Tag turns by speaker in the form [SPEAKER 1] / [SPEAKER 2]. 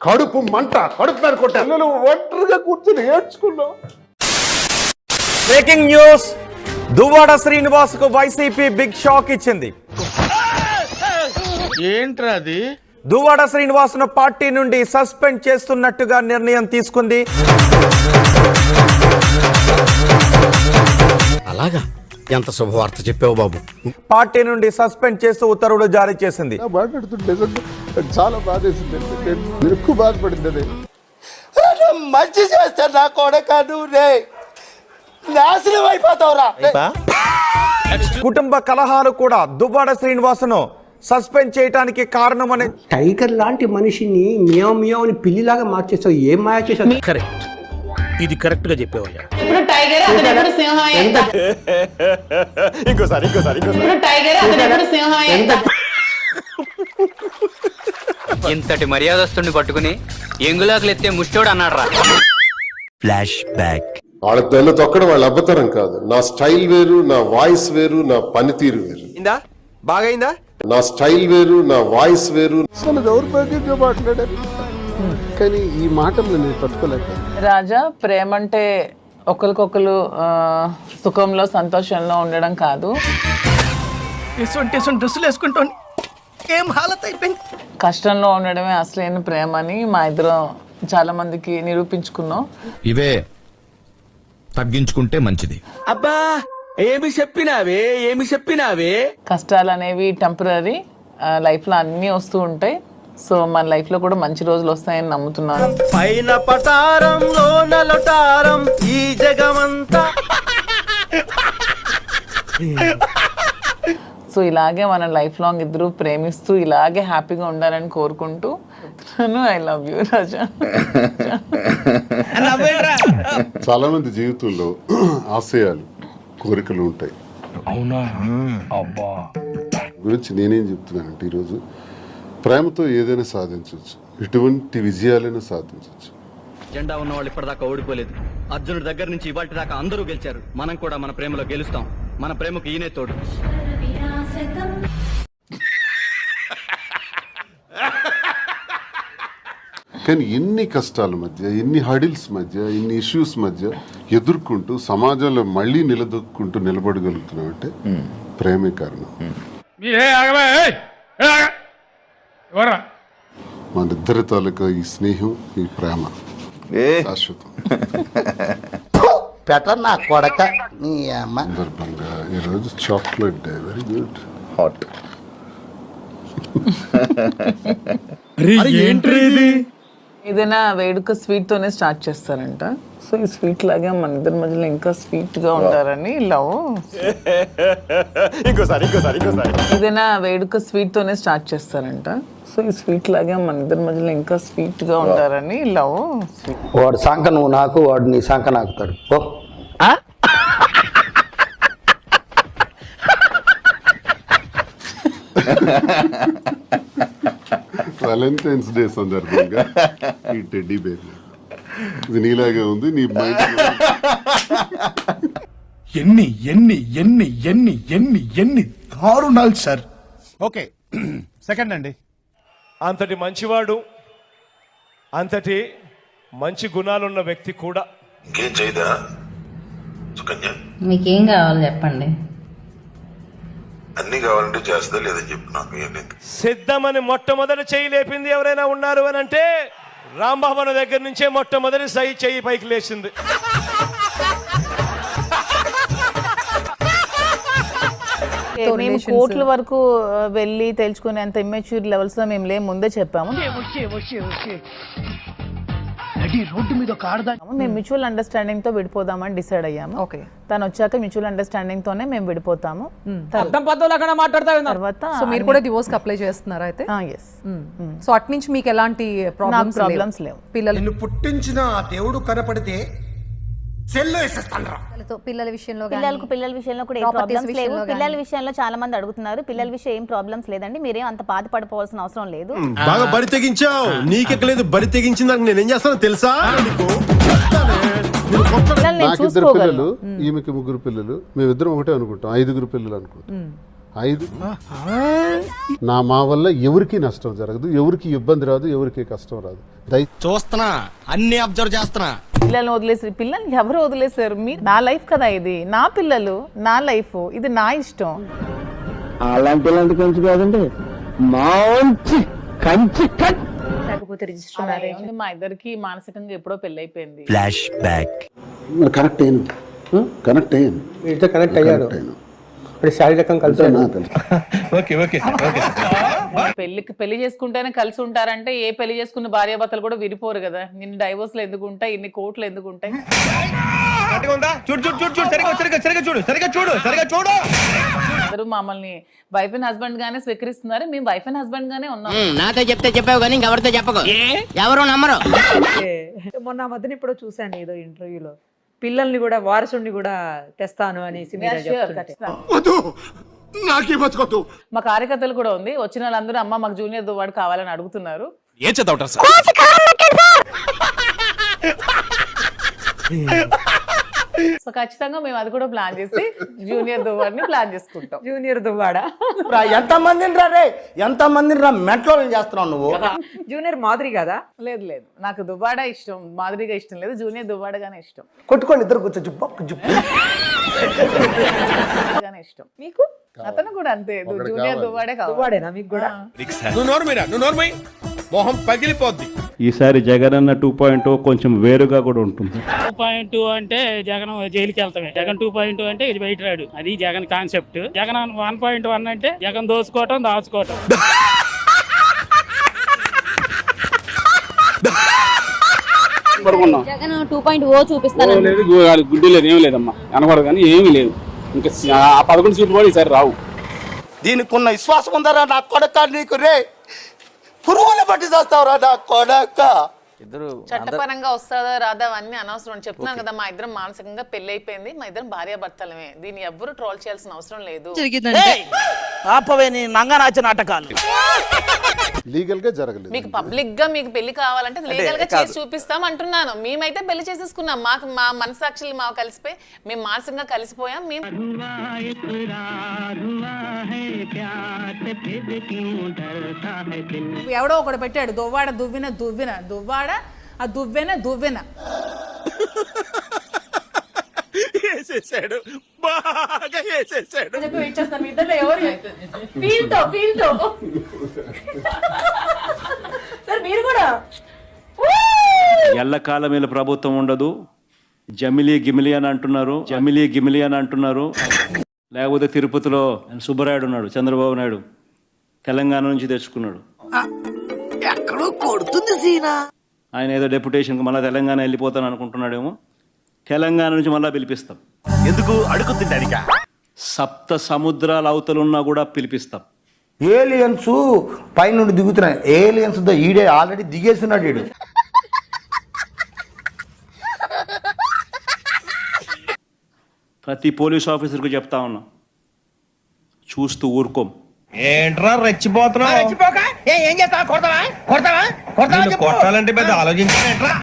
[SPEAKER 1] కడుపు మంట, కడుపు మీద కొట్టాను. ఒంటరిగా కూర్చొని ఏడ్చుకున్నావు.
[SPEAKER 2] బ్రేకింగ్ న్యూస్, దువ్వాడ శ్రీనివాస్ కు వైసీపీ బిగ్ షాక్ ఇచ్చింది.
[SPEAKER 3] ఏంట్రా అది?
[SPEAKER 2] దువ్వాడ శ్రీనివాస్ ను పార్టీ నుండి సస్పెండ్ చేస్తున్నట్టుగా నిర్ణయం తీసుకుంది.
[SPEAKER 4] అలాగా, ఎంత శుభవార్త చెప్పావు బాబు.
[SPEAKER 2] పార్టీ నుండి సస్పెండ్ చేస్తూ ఉత్తర్వులు జారీ చేసింది.
[SPEAKER 1] మాట్లాడుతుంటే చాలా బాధేసింది, ఎక్కువ బాధపడింది. అది
[SPEAKER 3] మంచి చేస్తా నా కొడక, నువ్వు నాశనం అయిపోతావురా.
[SPEAKER 2] కుటుంబ కలహాలు కూడా దువ్వాడ శ్రీనివాసును సస్పెండ్ చేయడానికి కారణమని.
[SPEAKER 5] టైగర్ లాంటి మనిషిని మియావ్ మియావ్ అని పిల్లిలాగా మార్చేసావు. ఏం మాయ చేసావు?
[SPEAKER 4] కరెక్ట్, ఇది కరెక్ట్ గా చెప్పావయ్యా.
[SPEAKER 6] ఇప్పుడు టైగర్ అతను ఎప్పుడు సింహం
[SPEAKER 1] ఇంకోసారి
[SPEAKER 6] ఇప్పుడు టైగర్ అతను ఎప్పుడు సింహం
[SPEAKER 7] ఇంతటి మర్యాదస్తుని పట్టుకుని ఎంగులాకులు ఎత్తే ముష్టోడు అన్నాడు రా.
[SPEAKER 4] Flash back.
[SPEAKER 1] వాళ్ళ తెల్ల తొక్కడం వాళ్ళ అబ్బతరం కాదు. నా స్టైల్ వేరు, నా వాయిస్ వేరు, నా పనితీరు వేరు.
[SPEAKER 3] బాగైందా?
[SPEAKER 1] నా స్టైల్ వేరు, నా వాయిస్ వేరు. అసలు దౌర్భాగ్యంగా మాట్లాడారు, కానీ ఈ మాటలు నేను తట్టుకోలేక.
[SPEAKER 6] రాజా, ప్రేమ అంటే ఒకరికొకరు సుఖంలో సంతోషంలో ఉండడం కాదు.
[SPEAKER 4] డ్రెస్సులు వేసుకుంటాను, ఏం హాలత్ అయిపోయింది.
[SPEAKER 6] కష్టంలో ఉండడమే అసలైన ప్రేమ అని మా ఇద్దరం చాలా మందికి నిరూపించుకున్నాం.
[SPEAKER 8] ఇవే తగ్గించుకుంటే మంచిది.
[SPEAKER 3] అబ్బా, ఏమి చెప్పినావే.
[SPEAKER 6] కష్టాలు అనేవి టెంపరీ, లైఫ్ లో అన్ని వస్తూ ఉంటాయి. సో మన లైఫ్ లో కూడా మంచి రోజులు వస్తాయని నమ్ముతున్నాను.
[SPEAKER 3] పైన పటారంలో నలటారం ఈ జగమంతా.
[SPEAKER 6] సో ఇలాగే మన లైఫ్ లాంగ్ ఇద్దరు ప్రేమిస్తూ ఇలాగే హ్యాపీగా ఉండాలని కోరుకుంటూ ఐ లవ్ యూ రాజా.
[SPEAKER 1] చాలా మంది జీవితంలో ఆశయాలు, కోరికలు ఉంటాయి.
[SPEAKER 8] అవునా? అబ్బా,
[SPEAKER 1] గురించి నేనేం చెప్తున్నానంటే, ఈరోజు ప్రేమతో ఏదైనా సాధించవచ్చు, ఎటువంటి విజయాలైనా సాధించవచ్చు.
[SPEAKER 7] జెండా ఉన్న వాళ్ళు ఇప్పటిదాకా ఓడిపోలేదు. అర్జునుడి దగ్గర నుంచి ఇవాళ దాకా అందరూ గెలిచారు. మనం కూడా మన ప్రేమలో గెలుస్తాం. మన ప్రేమకు ఈయనే తోడు.
[SPEAKER 1] కానీ ఎన్ని కష్టాల మధ్య, ఎన్ని హడిల్స్ మధ్య, ఎన్ని ఇష్యూస్ మధ్య ఎదుర్కొంటూ సమాజంలో మళ్ళీ నిలబడగలుగుతున్నాం అంటే ప్రేమే కారణం. మన ఇద్దరి తాలూకా ఈ స్నేహం, ఈ ప్రేమ శాశ్వతం.
[SPEAKER 3] నా కొడక నీ అమ్మ.
[SPEAKER 1] సందర్భంగా ఈరోజు chocolate day. Very good.
[SPEAKER 2] Hot.
[SPEAKER 6] ఏదైనా వేడుక స్వీట్ తోనే స్టార్ట్ చేస్తారంట. సో ఈ స్వీట్ లాగే మన ఇద్దరి మధ్యలో ఇంకా స్వీట్ గా ఉంటారని లవ్.
[SPEAKER 1] ఇంకోసారి
[SPEAKER 6] ఏదైనా వేడుక స్వీట్ తోనే స్టార్ట్ చేస్తారంట. సో ఈ స్వీట్ లాగే మన ఇద్దరి మధ్యలో ఇంకా స్వీట్ గా ఉంటారని లవ్.
[SPEAKER 5] వాడు సంక నువ్వు నాకు, వాడు నీ సంక నాకుతాడు.
[SPEAKER 1] వాలంటైన్స్ డే సందర్భంగా ఈ టెడ్డీ బేర్ ఇది నీలాగే ఉంది. నీ మైండ్
[SPEAKER 8] ఎన్ని దారుణాలు సార్.
[SPEAKER 9] ఓకే, సెకండ్ అండి. అంతటి మంచివాడు, అంతటి మంచి గుణాలున్న వ్యక్తి కూడా
[SPEAKER 10] ఇంకేం చేయదా సుకన్య?
[SPEAKER 11] మీకేం కావాలి చెప్పండి.
[SPEAKER 10] అన్ని కావాలంటే చేస్తా, లేదని చెప్పు నాకు.
[SPEAKER 9] సిద్ధమని మొట్టమొదటి చెయ్యి లేపింది ఎవరైనా ఉన్నారు అని అంటే రాంబాబు దగ్గర నుంచే మొట్టమొదటి చెయ్యి పైకి లేచింది.
[SPEAKER 6] మేము కోర్టుల వరకు వెళ్ళి తెలుసుకునేంత ఇమ్మెచ్యూర్ లెవెల్స్ లో మేము లేము, ముందే చెప్పాము. మేము మ్యూచువల్ అండర్స్టాండింగ్ తో విడిపోదామని డిసైడ్ అయ్యాము. ఓకే, తను వచ్చాక మ్యూచువల్ అండర్స్టాండింగ్ తోనే మేము విడిపోతాము. తర్వాత
[SPEAKER 11] మీరు కూడా డివోర్స్ కి అప్లై చేస్తున్నారా అయితే? సో అటు నుంచి మీకు ఎలాంటి ప్రాబ్లమ్స్ లేవు.
[SPEAKER 3] పిల్లలు పుట్టించిన ఆ దేవుడు కనపడితే
[SPEAKER 11] పిల్లల విషయంలో
[SPEAKER 12] కూడా ఏం ప్రాబ్లమ్స్ లేవు. పిల్లల విషయంలో చాలా మంది అడుగుతున్నారు. పిల్లల విషయం ఏం ప్రాబ్లమ్స్ లేదండి, మీరేం అంత బాధపడిపోవాల్సిన అవసరం లేదు.
[SPEAKER 4] బాగా బరి తెగించావు. నీకెక్కలేదు, బరి తెగించిందాక నేనేం చేస్తానో తెలుసా?
[SPEAKER 1] నాకు 2 పిల్లలు, ఈమెకి 3 పిల్లలు, మేమిద్దరం ఒకటే అనుకుంటాం. 5 పిల్లలు అనుకుంటాం. 5 మా వల్ల ఎవరికి నష్టం జరగదు, ఎవరికి ఇబ్బంది రాదు, ఎవరికి కష్టం రాదు.
[SPEAKER 3] చూస్తున్నా, అన్ని అబ్జర్వ్ చేస్తున్నా.
[SPEAKER 6] పిల్లల్ని వదిలేసి పిల్లల్ని ఎవరు వదిలేసారు? మీరు నా లైఫ్ కదా ఇది, నా పిల్లలు, నా లైఫ్, ఇది నా ఇష్టం.
[SPEAKER 3] అలాంటి కొంచెం కాదండి, మంచి కంచి కట్.
[SPEAKER 11] లేకపోతే రిజిస్టర్ మ్యారేజ్.
[SPEAKER 6] మా ఇద్దరికి మానసికంగా ఎప్పుడో పెళ్లి అయిపోయింది.
[SPEAKER 3] Flash back.
[SPEAKER 1] కనెక్ట్ అయ్యాను, కనెక్ట్ అయ్యాను,
[SPEAKER 5] వీటితో కనెక్ట్ అయ్యారు. ఇప్పుడు శారీరకం కలిసి
[SPEAKER 6] పెళ్లి చేసుకుంటేనే కలిసి ఉంటారంటే ఏ పెళ్లి చేసుకున్న భార్యాభర్తలు కూడా విడిపోరు కదా. ఇన్ని డైవోర్స్లు ఎందుకు ఉంటాయి, ఇన్ని కోట్లు ఎందుకు ఉంటాయి? అందరూ మమ్మల్ని వైఫ్ అండ్ హస్బెండ్ గానే స్వీకరిస్తున్నారు, మేము వైఫ్ అండ్ హస్బెండ్ గానే ఉన్నాం.
[SPEAKER 3] నాతో చెప్తే చెప్పావు కానీ ఇంకెవరితో చెప్పకు, ఎవరు నమ్మరు.
[SPEAKER 11] మొన్న మధ్యన ఇప్పుడు చూసాను ఏదో ఇంటర్వ్యూలో పిల్లల్ని కూడా వారసుని కూడా తెస్తాను అని
[SPEAKER 6] మా కార్యకర్తలు కూడా ఉంది, వచ్చిన వాళ్ళందరూ అమ్మ మాకు జూనియర్ దువ్వాడు కావాలని అడుగుతున్నారు.
[SPEAKER 9] ఏం చదువుతారు సార్?
[SPEAKER 6] సో ఖచ్చితంగా మేము అది కూడా ప్లాన్ చేసి జూనియర్ దువ్వాడిని ప్లాన్ చేసుకుంటాం.
[SPEAKER 11] జూనియర్ దువ్వాడా?
[SPEAKER 3] ఎంత మందిని రా, ఎంత మందిని రా మెట్లో చేస్తున్నావు నువ్వు.
[SPEAKER 11] జూనియర్ మాదిరి కదా?
[SPEAKER 6] లేదు లేదు, నాకు దువ్వాడ ఇష్టం, మాదిరిగా ఇష్టం లేదు, జూనియర్ దువ్వాడగానే ఇష్టం.
[SPEAKER 3] కొట్టుకోండి ఇద్దరు కూర్చో, జుప్పు
[SPEAKER 6] ఇష్టం. మీకు అతను కూడా అంతే, జూనియర్ దువ్వాడే కావాలి.
[SPEAKER 11] దువ్వాడేనా మీకు కూడా?
[SPEAKER 4] నువ్వు మొహం పగిలిపోద్ది.
[SPEAKER 5] ఈసారి జగన్ అన్న 2.0 కొంచెం వేరుగా కూడా ఉంటుంది.
[SPEAKER 9] 2.2 అంటే జగన్ జైలుకి వెళ్తామే, జగన్ 2.2 అంటే ఇది బయట రాడు, అది జగన్ కాన్సెప్ట్. జగన్ 1.1 అంటే జగన్ దోచుకోవటం, దాచుకోవటం.
[SPEAKER 12] జగన్ 2.0 చూపిస్తాను.
[SPEAKER 9] గుడ్డి లేదు, ఏమి లేదమ్మా, అనకూడదు కానీ ఏమీ లేదు. ఇంకా 11 సీట్లు కూడా ఈసారి రావు.
[SPEAKER 3] దీనికి ఉన్న విశ్వాసం ఉందరా నా కొడక, నీకు రే పురుగులు పట్టి చేస్తావురా నా కొడక.
[SPEAKER 6] చట్టపరంగా వస్తుందా రాదా అవన్నీ అనవసరం. చెప్తున్నాను కదా, మా ఇద్దరం మానసికంగా పెళ్లి అయిపోయింది, మా ఇద్దరం భార్యాభర్తలమే. దీన్ని ఎవ్వరు ట్రోల్ చేయాల్సిన అవసరం లేదు.
[SPEAKER 3] ఆపవేని నంగనాచ నాటకాలు
[SPEAKER 1] లీగల్ గా జరగలేదు.
[SPEAKER 6] మీకు పబ్లిక్ గా మీకు పెళ్లి కావాలంటే లీగల్ గా చేసి చూపిస్తాం అంటున్నాను. మేమైతే పెళ్లి చేసేసుకున్నాం, మాకు మా మనసాక్షులు మాకు కలిసిపోయి మేము మానసికంగా కలిసిపోయాం. మేము ఎవడో ఒకడు పెట్టాడు దువ్వాడ దువ్విన దువ్విన దువ్వాడ, ఆ దువ్వెన దువ్వెన
[SPEAKER 9] బాగా వేసేసాడు.
[SPEAKER 6] మీరు కూడా
[SPEAKER 5] ఎల్లకాలం వీళ్ళ ప్రభుత్వం ఉండదు, జమిలీ గిమిలి అని అంటున్నారు, జమిలీ గిమిలి అని అంటున్నారు. లేకపోతే తిరుపతిలో సుబ్బరాయుడు ఉన్నాడు, చంద్రబాబు నాయుడు తెలంగాణ నుంచి తెచ్చుకున్నాడు. ఆయన ఏదో డెప్యుటేషన్కి మళ్ళీ తెలంగాణ వెళ్ళిపోతాను అనుకుంటున్నాడేమో. తెలంగాణ నుంచి మళ్ళీ పిలిపిస్తాం.
[SPEAKER 3] ఎందుకు అడుగుతుంటానిక?
[SPEAKER 5] సప్త సముద్రాల అవతలున్నా కూడా పిలిపిస్తాం.
[SPEAKER 3] ఏలియన్స్ పైనుండి దిగుతున్నాయి. ఏలియన్స్ ఈడే ఆల్రెడీ దిగేస్తున్నాడు ఈడు.
[SPEAKER 5] ప్రతి పోలీస్ ఆఫీసర్కు చెప్తా ఉన్నా, చూస్తూ ఊరుకోం.
[SPEAKER 4] ఏంట్రా రెచ్చిపోతున్నావు?
[SPEAKER 3] ఏం చేస్తావా? కొడతావా?
[SPEAKER 4] కొట్టాలంటే పెద్ద ఆలోచించా.